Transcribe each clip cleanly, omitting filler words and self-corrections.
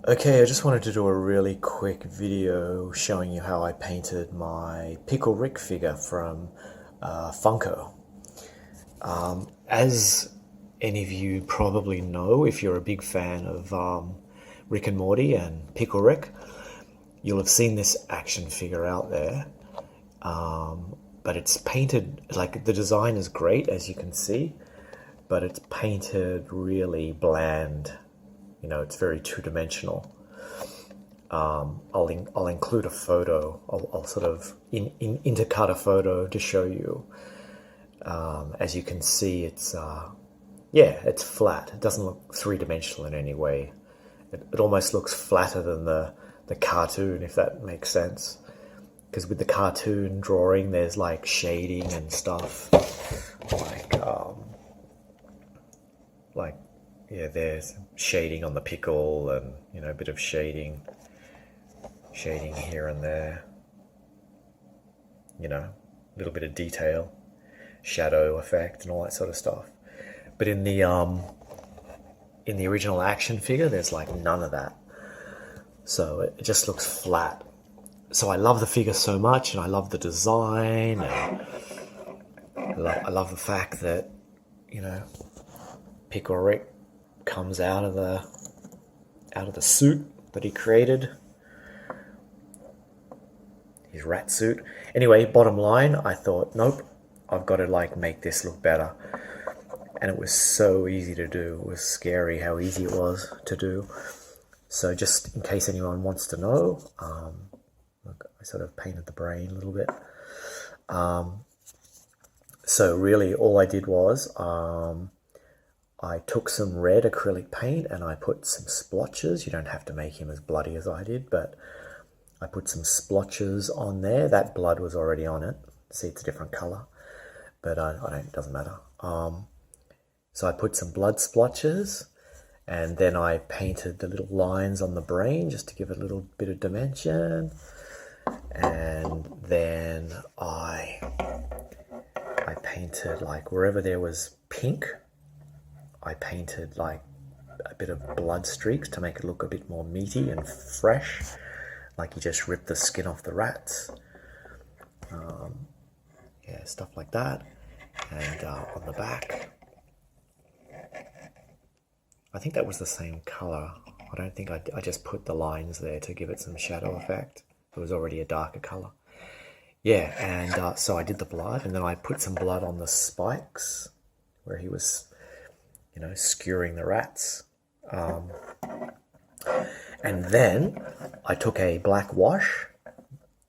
Okay, I just wanted to do a really quick video showing you how I painted my Pickle Rick figure from Funko. As any of you probably know, if you're a big fan of Rick and Morty and Pickle Rick, you'll have seen this action figure out there. But it's painted, like the design is great, as you can see, but it's painted really bland. You know, it's very two-dimensional. I'll include a photo. I'll sort of intercut a photo to show you. As you can see, it's yeah, it's flat. It doesn't look three-dimensional in any way. It almost looks flatter than the cartoon, if that makes sense. Because with the cartoon drawing, there's like shading and stuff, like yeah, there's shading on the pickle, and you know, a bit of shading here and there. You know, a little bit of detail, shadow effect, and all that sort of stuff. But in the original action figure, there's like none of that. So it just looks flat. So I love the figure so much, and I love the design, and I love the fact that, you know, Pickle Rick comes out of the suit that he created, his rat suit. Anyway, bottom line, I thought, nope, I've got to like make this look better, and it was so easy to do. It was scary how easy it was to do. So just in case anyone wants to know, look, I sort of painted the brain a little bit. So really all I did was I took some red acrylic paint and I put some splotches. You don't have to make him as bloody as I did, but I put some splotches on there. That blood was already on it. See, it's a different color, but it doesn't matter. So I put some blood splotches, and then I painted the little lines on the brain just to give it a little bit of dimension. And then I painted, like wherever there was pink, I painted like a bit of blood streaks to make it look a bit more meaty and fresh, like you just ripped the skin off the rats. Yeah, stuff like that. And on the back, I think that was the same color. I don't think I just put the lines there to give it some shadow effect. It was already a darker color. Yeah, and so I did the blood, and then I put some blood on the spikes where he was, you know, skewering the rats. And then I took a black wash,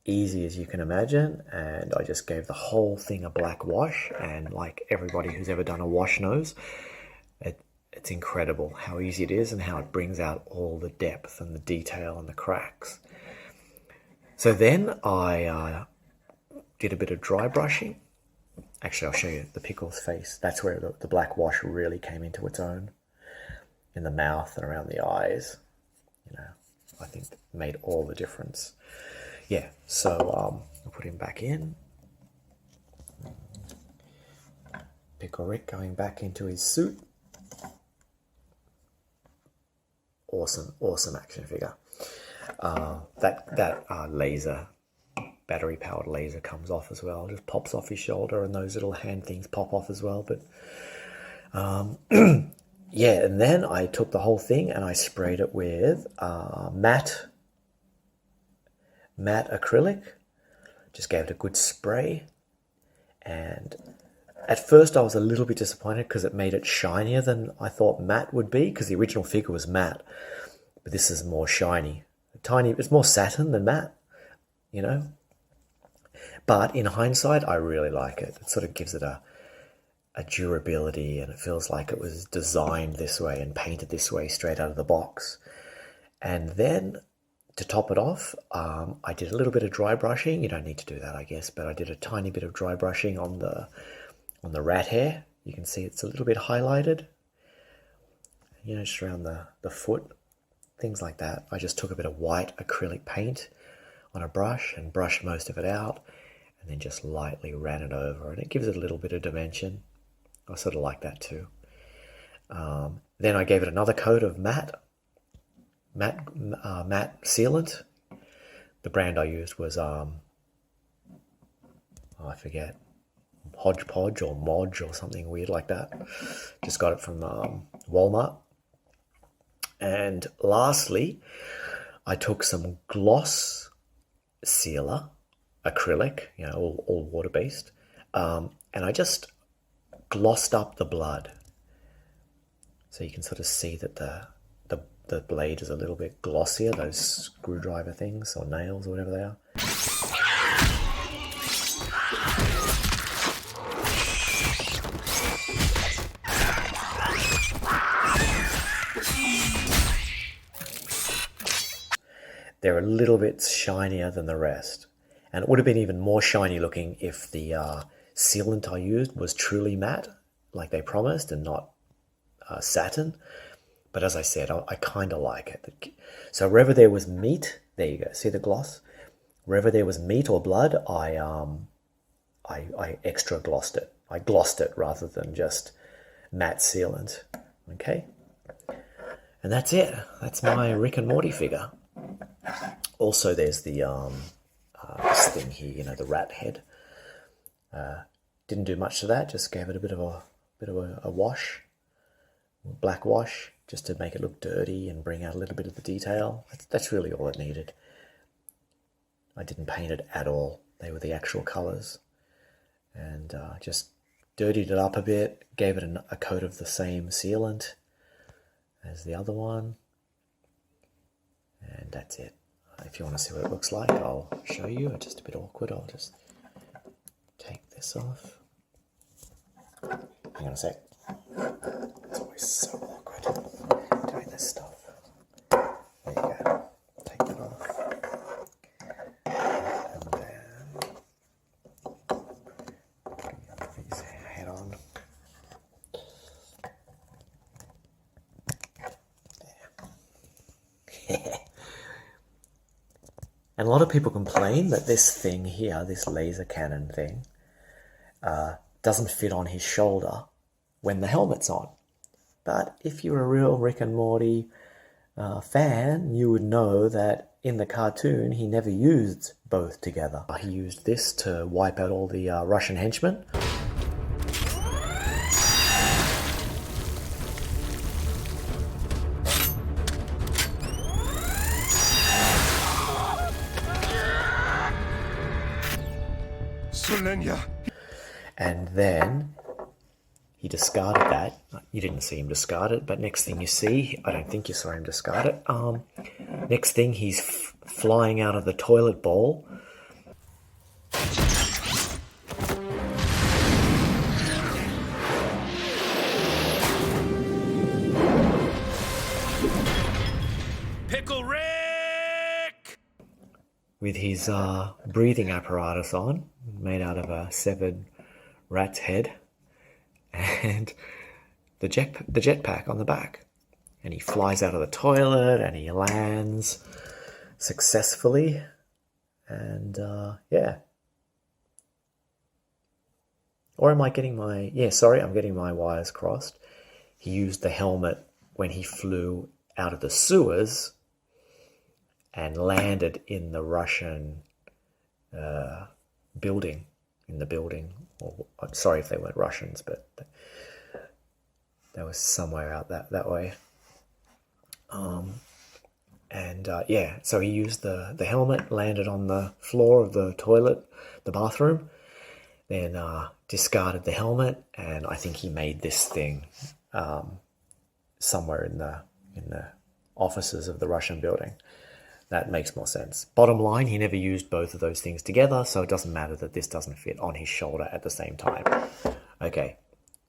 easy as you can imagine, and I just gave the whole thing a black wash. And like everybody who's ever done a wash knows, it's incredible how easy it is and how it brings out all the depth and the detail and the cracks. So then I did a bit of dry brushing. Actually, I'll show you the pickle's face. That's where the black wash really came into its own, in the mouth and around the eyes. You know, I think it made all the difference. Yeah, so I'll put him back in. Pickle Rick going back into his suit. Awesome action figure. That laser, battery-powered laser comes off as well. Just pops off his shoulder, and those little hand things pop off as well. But yeah, and then I took the whole thing and I sprayed it with matte acrylic. Just gave it a good spray. And at first I was a little bit disappointed because it made it shinier than I thought matte would be, because the original figure was matte, but this is more shiny. It's more satin than matte, you know. But in hindsight, I really like it. It sort of gives it a durability, and it feels like it was designed this way and painted this way straight out of the box. And then to top it off, I did a little bit of dry brushing. You don't need to do that, I guess, but I did a tiny bit of dry brushing on the rat hair. You can see it's a little bit highlighted, you know, just around the foot, things like that. I just took a bit of white acrylic paint on a brush and brushed most of it out, and then just lightly ran it over, and it gives it a little bit of dimension. I sort of like that too. Then I gave it another coat of matte, matte sealant. The brand I used was I forget, Hodgepodge or Modge or something weird like that. Just got it from Walmart. And lastly, I took some gloss sealer, acrylic, all water-based, and I just glossed up the blood. So you can sort of see that the blade is a little bit glossier, those screwdriver things or nails or whatever they are. They're a little bit shinier than the rest. And it would have been even more shiny looking if the sealant I used was truly matte, like they promised, and not satin. But as I said, I kind of like it. So wherever there was meat, there you go. See the gloss? Wherever there was meat or blood, I extra glossed it. I glossed it rather than just matte sealant. Okay? And that's it. That's my Rick and Morty figure. Also, there's the this thing here, the rat head. Didn't do much to that. Just gave it a bit of a wash, black wash, just to make it look dirty and bring out a little bit of the detail. That's really all it needed. I didn't paint it at all. They were the actual colors, and just dirtied it up a bit. Gave it a coat of the same sealant as the other one. And that's it. If you want to see what it looks like, I'll show you. It's just a bit awkward. I'll just take this off. Hang on a sec. It's always so awkward doing this stuff. There you go. Take that off. And then put his head on. There. And a lot of people complain that this thing here, this laser cannon thing, doesn't fit on his shoulder when the helmet's on. But if you're a real Rick and Morty fan, you would know that in the cartoon, he never used both together. He used this to wipe out all the Russian henchmen. And then he discarded that. You didn't see him discard it, but next thing you see, I don't think you saw him discard it. Next thing, he's flying out of the toilet bowl. Pickle Rick! With his breathing apparatus on, made out of a severed rat's head, and the jetpack on the back. And he flies out of the toilet, and he lands successfully, and yeah. Or am I getting my... Yeah, sorry, I'm getting my wires crossed. He used the helmet when he flew out of the sewers and landed in the Russian building. Or, I'm sorry if they weren't Russians, but they were somewhere out that way. Yeah, so he used the helmet, landed on the floor of the toilet, the bathroom, then discarded the helmet, and I think he made this thing somewhere in the offices of the Russian building. That makes more sense. Bottom line, he never used both of those things together, so it doesn't matter that this doesn't fit on his shoulder at the same time. Okay,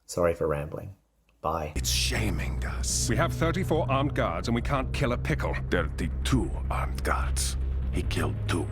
sorry for rambling. Bye. It's shaming us. We have 34 armed guards and we can't kill a pickle. 32 armed guards. He killed 2.